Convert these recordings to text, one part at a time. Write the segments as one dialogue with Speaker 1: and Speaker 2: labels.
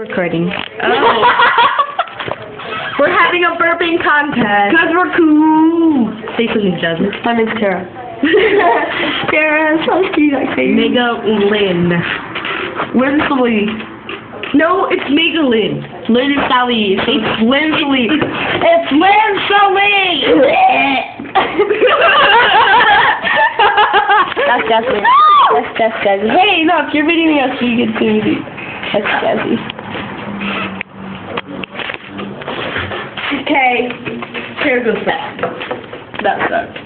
Speaker 1: Recording.
Speaker 2: Oh. We're having a burping contest.
Speaker 1: Because we're cool.
Speaker 2: Say something, Jasmine.
Speaker 1: My name's Tara. Tara, so cute, I say.
Speaker 2: Mega Lynn.
Speaker 1: Where's Lee?
Speaker 2: No, it's Mega Lynn.
Speaker 1: Lynn is Sally.
Speaker 2: It's Lynn Lee.
Speaker 1: It's Lynn Sully! That's Jasmine. That's Jasmine. Hey, look, you're videoing us so you can see me. That's Jasmine.
Speaker 2: Okay. Here goes that. That sucks.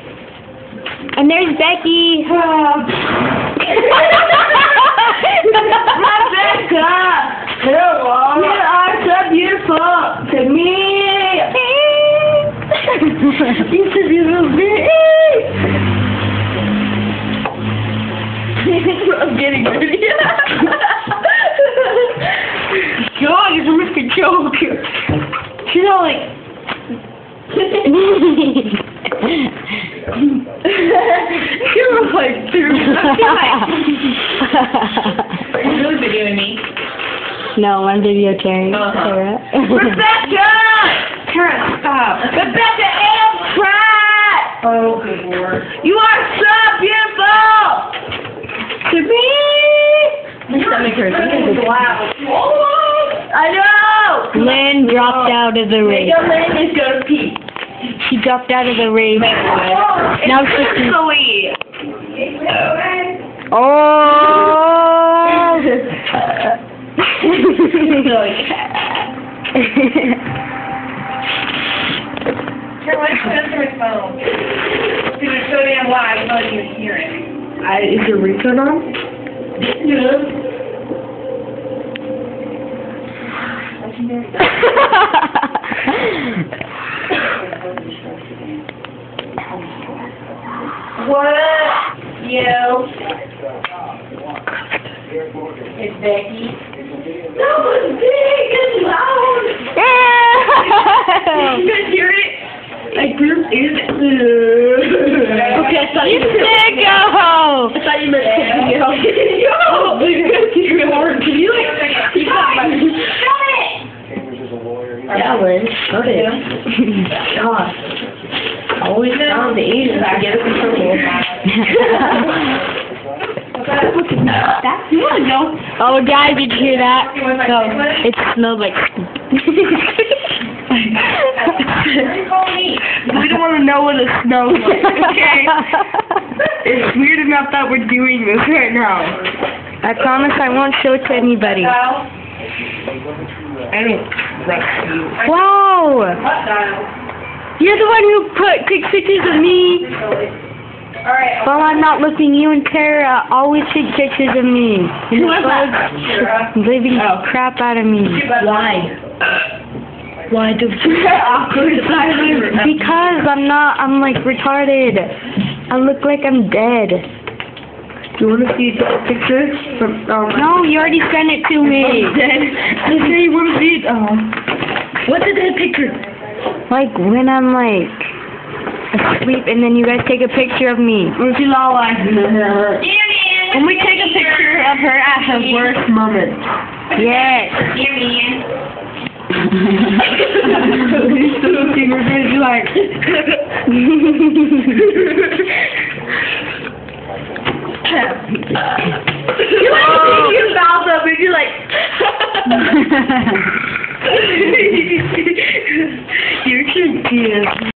Speaker 1: And there's Becky.
Speaker 2: Rebecca! Hello. You are so beautiful to me. You're so beautiful to me. I'm getting ready. God, you're Mr. Joke. She's all like... You look like dude. Are you really videoing me?
Speaker 1: No, I'm videotaping. Tara.
Speaker 2: Rebecca! Tara, stop. Rebecca and Pratt! Oh, good lord. You are so beautiful! To me! That makes her think I know!
Speaker 1: Lynn dropped out of the race.
Speaker 2: Mega Lynn is gonna pee.
Speaker 1: She dropped out of the race. Now she's... Oh!
Speaker 3: Here, why don't you answer my phone? Because it's so damn loud, I don't even hear it.
Speaker 2: Is your ringtone on? Yeah.
Speaker 3: What? You? It's Becky.
Speaker 2: That was big and loud! You guys hear it? Like, Bruce is... Okay, I thought you meant... I thought you meant picking it up. Yo! You're hard. Can you, like...
Speaker 3: Shut it!
Speaker 2: Yeah, Lynn. Shut it. God. Always found the Asians to get us in trouble. That's you want to know.
Speaker 1: Oh, guys, did you hear that? No, it smelled like...
Speaker 2: We don't want to know what it smells like, okay? It's weird enough that we're doing this right now.
Speaker 1: I promise I won't show it to anybody.
Speaker 2: I don't trust you.
Speaker 1: Wow!
Speaker 3: What dial?
Speaker 1: You're the one who takes pictures of me.
Speaker 3: Alright.
Speaker 1: While I'm not looking, you and Tara always take pictures of me.
Speaker 2: Who was that?
Speaker 1: Leaving crap out of me.
Speaker 2: Why? Why do awkward silence?
Speaker 1: Because I'm like retarded. I look like I'm dead.
Speaker 2: Do you want to see a picture from...
Speaker 1: No, you already sent it to me.
Speaker 2: I say you want to see it. What's in that picture?
Speaker 1: Like when I'm like asleep and then you guys take a picture of me.
Speaker 2: When she's all like... When we take a picture of her at her worst moment.
Speaker 1: Yes.
Speaker 2: He's still looking at her, she's like... You like taking your mouth up and you're like... You're cute.